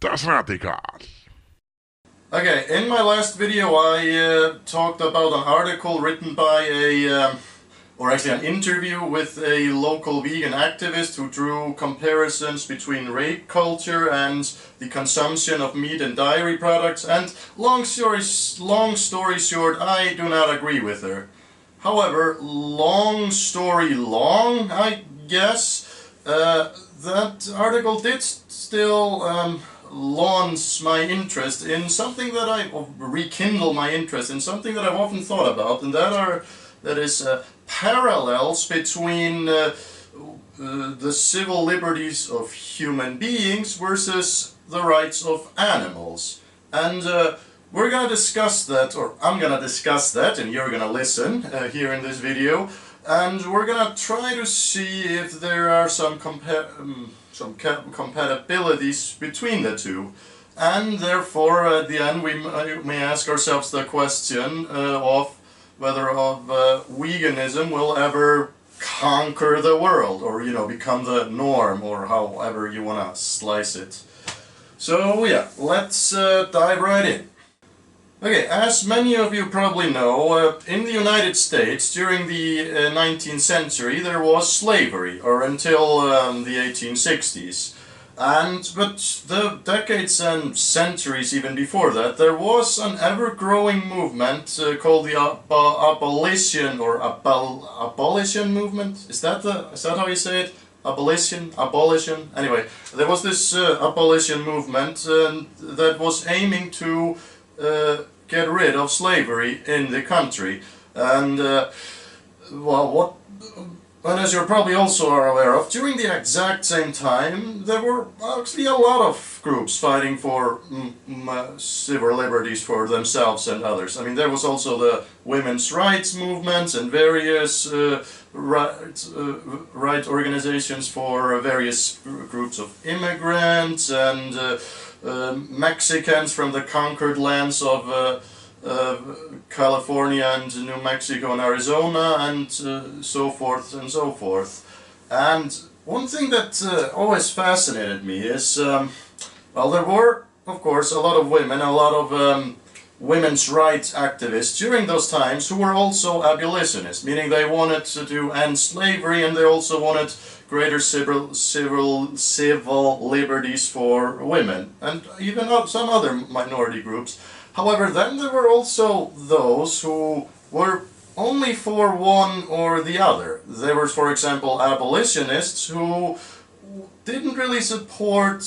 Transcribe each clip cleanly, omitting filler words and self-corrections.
Das Radical. Okay, in my last video I talked about an article written by or actually an interview with a local vegan activist who drew comparisons between rape culture and the consumption of meat and dairy products, and long story short, I do not agree with her. However, long story long, I guess, that article did still launch my interest in something that rekindle my interest in something that I've often thought about, and that is parallels between the civil liberties of human beings versus the rights of animals. And we're gonna discuss that, or I'm gonna discuss that, and you're gonna listen here in this video, and we're gonna try to see if there are some compatibilities between the two. And therefore, at the end, we may ask ourselves the question of whether veganism will ever conquer the world, or, you know, become the norm, or however you want to slice it. So yeah, let's dive right in. Okay, as many of you probably know, in the United States during the 19th century there was slavery, or until the 1860s. But the decades and centuries even before that, there was an ever-growing movement called the abolition movement. Is that how you say it? Abolition. Anyway, there was this abolition movement that was aiming to get rid of slavery in the country. And and as you probably also are aware of, during the exact same time there were actually a lot of groups fighting for civil liberties for themselves and others. I mean, there was also the women's rights movements and various right organizations for various groups of immigrants and Mexicans from the conquered lands of California and New Mexico and Arizona, and so forth and so forth. And one thing that always fascinated me is, well, there were, of course, a lot of women, a lot of women's rights activists during those times who were also abolitionists, meaning they wanted to end slavery, and they also wanted greater civil liberties for women, and even some other minority groups. However, then there were also those who were only for one or the other. There were, for example, abolitionists who didn't really support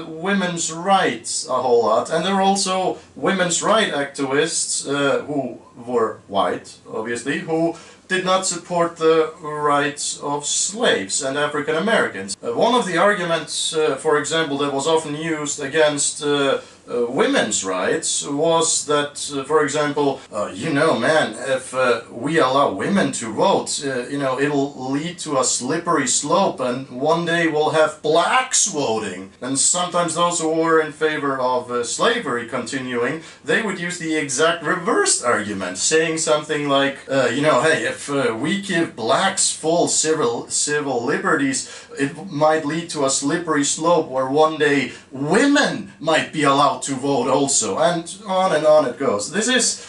women's rights a whole lot, and there were also women's rights activists who were white, obviously, who did not support the rights of slaves and African Americans. One of the arguments, for example, that was often used against women's rights was that, for example, you know, man, if we allow women to vote, you know, it'll lead to a slippery slope, and one day we'll have blacks voting. And sometimes those who were in favor of slavery continuing, they would use the exact reversed argument, saying something like, you know, hey, if we give blacks full civil liberties, it might lead to a slippery slope where one day women might be allowed to vote also, and on it goes. This is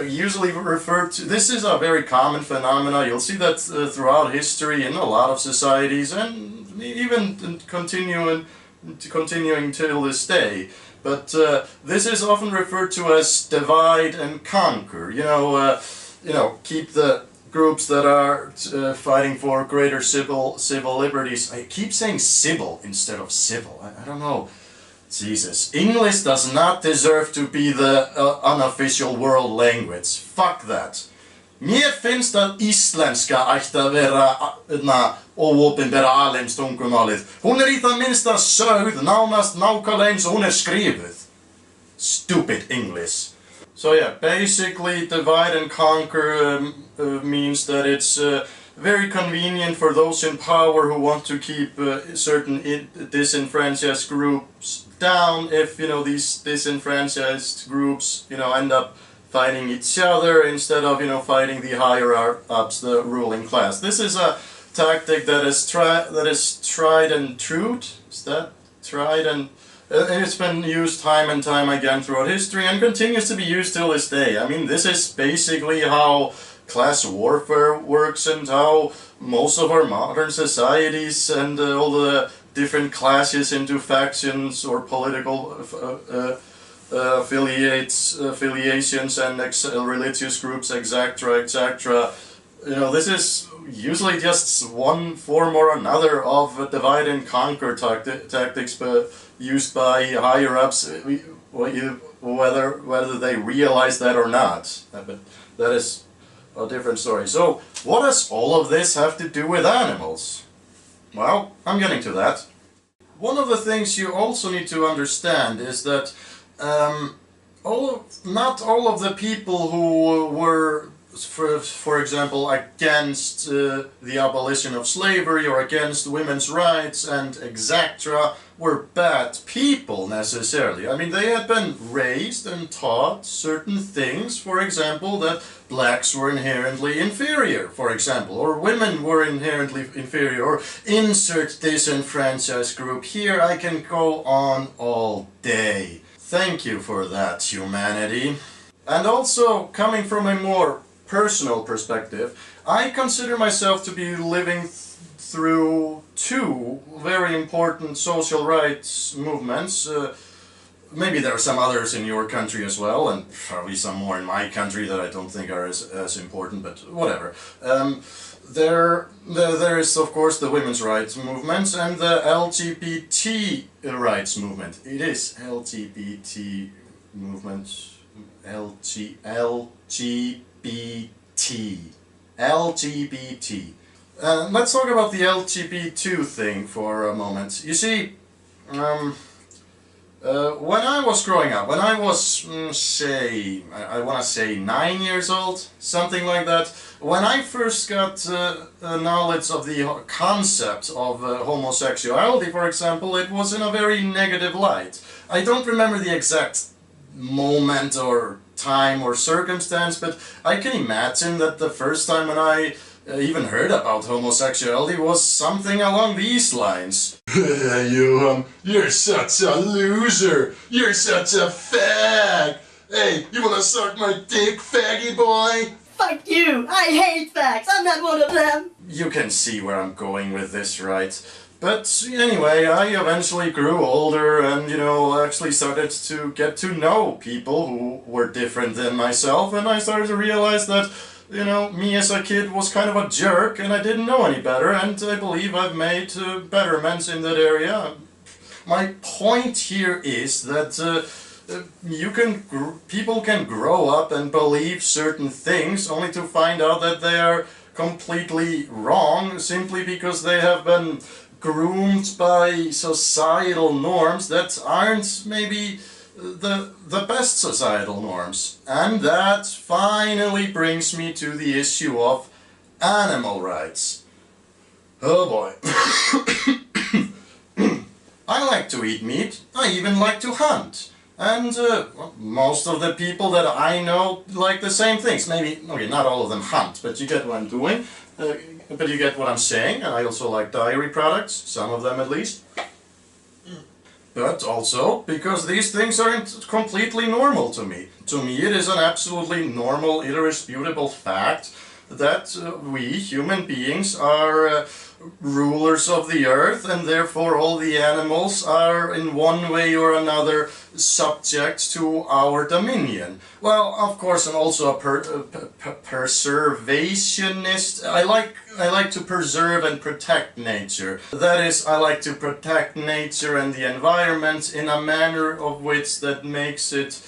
usually referred to, this is a very common phenomena. You'll see that throughout history in a lot of societies, and even continuing till this day. But this is often referred to as divide and conquer. You know, keep the groups that are fighting for greater civil liberties. I keep saying civil instead of civil. I don't know. Jesus. English does not deserve to be the unofficial world language. Fuck that. Mér finnst að íslenska ætti að vera óopinbera alheimstungumálið. Hún í það minnsta sögð nánast nákvæmlega eins og hún skrifuð. Stupid English. So yeah, basically divide and conquer means that it's very convenient for those in power who want to keep certain disenfranchised groups down. If, you know, these disenfranchised groups, you know, end up fighting each other instead of, you know, fighting the higher ups, the ruling class. This is a tactic that is tried and true. Is that tried and It's been used time and time again throughout history and continues to be used till this day. I mean, this is basically how class warfare works and how most of our modern societies and all the different classes into factions or political affiliations and religious groups, etc., etc. You know, this is usually just one form or another of divide and conquer tactics used by higher ups, whether they realize that or not. But that is a different story. So, what does all of this have to do with animals? Well, I'm getting to that. One of the things you also need to understand is that not all of the people who were, for example, against the abolition of slavery or against women's rights and etc. were bad people necessarily. I mean, they had been raised and taught certain things, for example, that blacks were inherently inferior, for example, or women were inherently inferior, or insert disenfranchised group. Here I can go on all day. Thank you for that, humanity. And also, coming from a more personal perspective, I consider myself to be living through two very important social rights movements. Maybe there are some others in your country as well, and probably some more in my country that I don't think are as important, but whatever. There is, of course, the women's rights movement and the LGBT rights movement. It is LGBT movement. LGBT. Let's talk about the LGBT thing for a moment. You see, when I was growing up, when I was, I want to say 9 years old, something like that, when I first got knowledge of the concept of homosexuality, for example, it was in a very negative light. I don't remember the exact moment or time or circumstance, but I can imagine that the first time when I even heard about homosexuality was something along these lines. You're such a loser! You're such a fag! Hey, you wanna suck my dick, faggy boy? Fuck you! I hate fags! I'm not one of them! You can see where I'm going with this, right? But anyway, I eventually grew older and, you know, actually started to get to know people who were different than myself, and I started to realize that, you know, me as a kid was kind of a jerk and I didn't know any better, and I believe I've made betterments in that area. My point here is that people can grow up and believe certain things only to find out that they are completely wrong simply because they have been groomed by societal norms that aren't maybe the best societal norms. And that finally brings me to the issue of animal rights. Oh boy. I like to eat meat, I even like to hunt. And most of the people that I know like the same things. Maybe, okay, not all of them hunt, but you get what I'm doing. But you get what I'm saying. I also like dairy products, some of them at least. But also because these things aren't completely normal to me. To me it is an absolutely normal, irresputable fact that we, human beings, are rulers of the earth, and therefore all the animals are in one way or another subject to our dominion. Well, of course, I'm also a preservationist. I like to preserve and protect nature. That is, I like to protect nature and the environment in a manner of which that makes it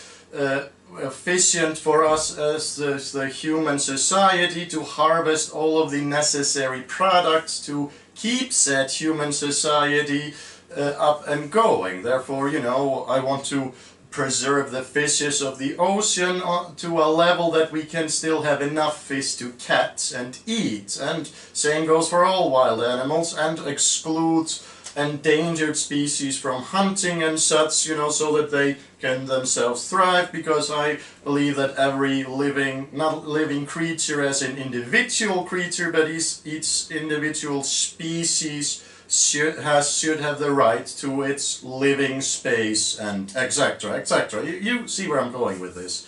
efficient for us as the human society to harvest all of the necessary products to keep said human society up and going. Therefore, you know, I want to preserve the fishes of the ocean to a level that we can still have enough fish to catch and eat. And same goes for all wild animals, and exclude endangered species from hunting and such, you know, so that they can themselves thrive, because I believe that every living, not living creature as an individual creature, but each individual species should have the right to its living space and etc. etc. You see where I'm going with this.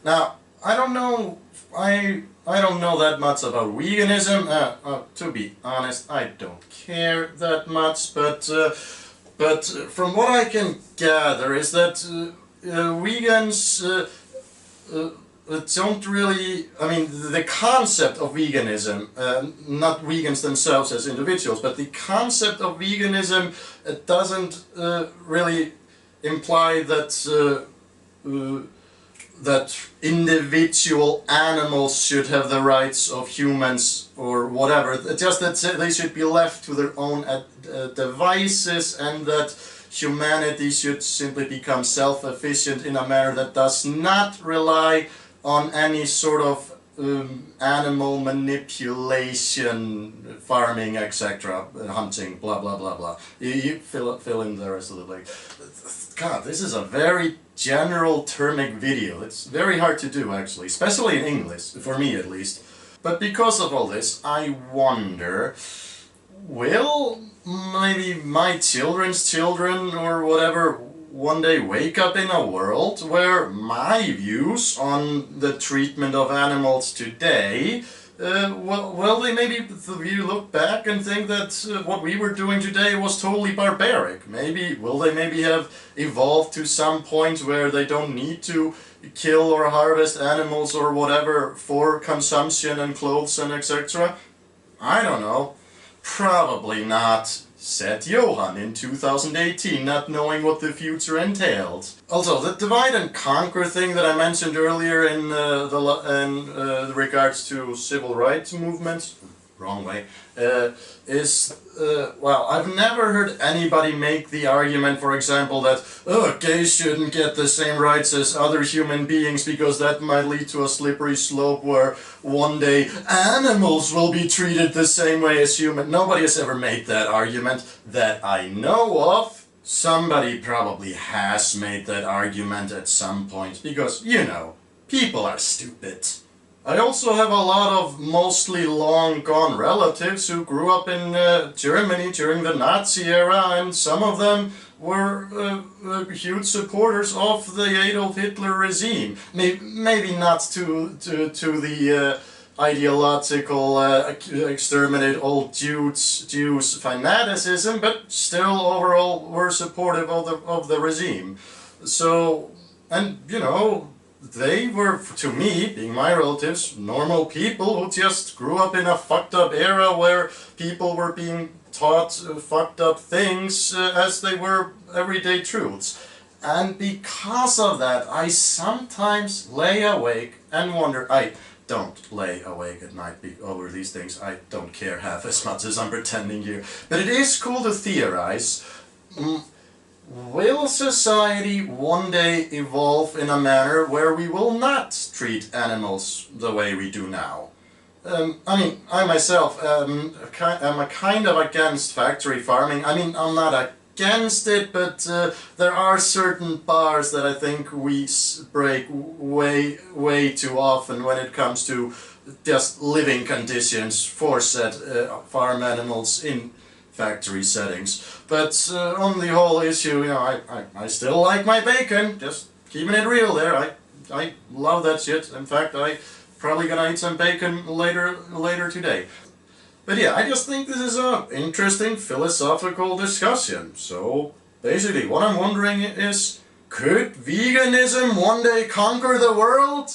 Now, I don't know. I don't know that much about veganism. To be honest, I don't care that much. But from what I can gather is that vegans don't really. I mean, the concept of veganism, not vegans themselves as individuals, but the concept of veganism doesn't really imply that. That individual animals should have the rights of humans or whatever, just that they should be left to their own devices, and that humanity should simply become self-efficient in a manner that does not rely on any sort of animal manipulation, farming, etc., hunting, blah blah blah blah. You fill in the rest of the like. God, this is a very general termic video. It's very hard to do actually, especially in English, for me at least. But because of all this, I wonder, will maybe my children's children or whatever one day wake up in a world where my views on the treatment of animals today, will they maybe look back and think that what we were doing today was totally barbaric? Will they maybe have evolved to some point where they don't need to kill or harvest animals or whatever for consumption and clothes and etc.? I don't know. Probably not, said Johan in 2018, not knowing what the future entailed. Also, the divide and conquer thing that I mentioned earlier in regards to civil rights movements, wrong way, well, I've never heard anybody make the argument, for example, that gays shouldn't get the same rights as other human beings because that might lead to a slippery slope where one day animals will be treated the same way as humans. Nobody has ever made that argument that I know of. Somebody probably has made that argument at some point because, you know, people are stupid. I also have a lot of mostly long-gone relatives who grew up in Germany during the Nazi era, and some of them were huge supporters of the Adolf Hitler regime. Maybe not to the ideological exterminate all Jews fanaticism, but still overall were supportive of the regime. So, and you know, they were, to me, being my relatives, normal people who just grew up in a fucked up era where people were being taught fucked up things as they were everyday truths. And because of that, I sometimes lay awake and wonder. I don't lay awake at night over these things. I don't care half as much as I'm pretending here. But it is cool to theorize. Will society one day evolve in a manner where we will not treat animals the way we do now? I mean, I myself am kind of against factory farming. I mean, I'm not against it, but there are certain bars that I think we break way too often when it comes to just living conditions for said farm animals in factory settings. But on the whole issue, you know, I still like my bacon, just keeping it real there. I love that shit. In fact, I probably gonna eat some bacon later today. But yeah, I just think this is an interesting philosophical discussion. So basically what I'm wondering is, could veganism one day conquer the world?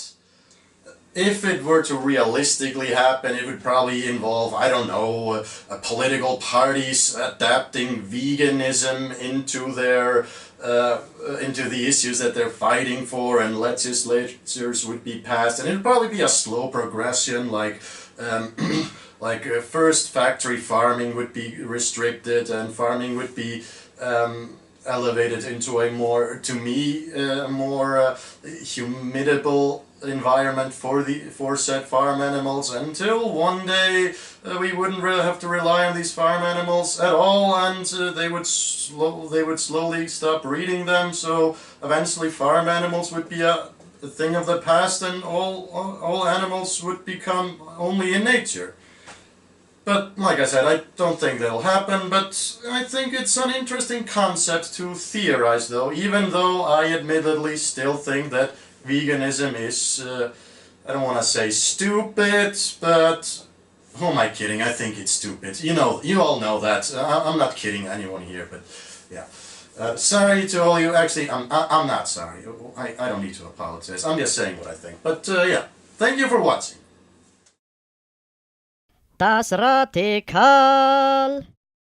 If it were to realistically happen, it would probably involve, I don't know, political parties adapting veganism into their into the issues that they're fighting for, and legislatures would be passed, and it'd probably be a slow progression, like first factory farming would be restricted, and farming would be elevated into a more, to me, more humidable environment for said farm animals, until one day we wouldn't really have to rely on these farm animals at all, and they would slowly stop breeding them, so eventually farm animals would be a thing of the past, and all animals would become only in nature. But like I said, I don't think that'll happen, but I think it's an interesting concept to theorize though, even though I admittedly still think that veganism is, I don't want to say stupid, but who am I kidding? I think it's stupid. You know, you all know that. I'm not kidding anyone here, but yeah. Sorry to all you. Actually, I'm not sorry. I don't need to apologize. I'm just saying what I think. But yeah, thank you for watching. Das Radikal.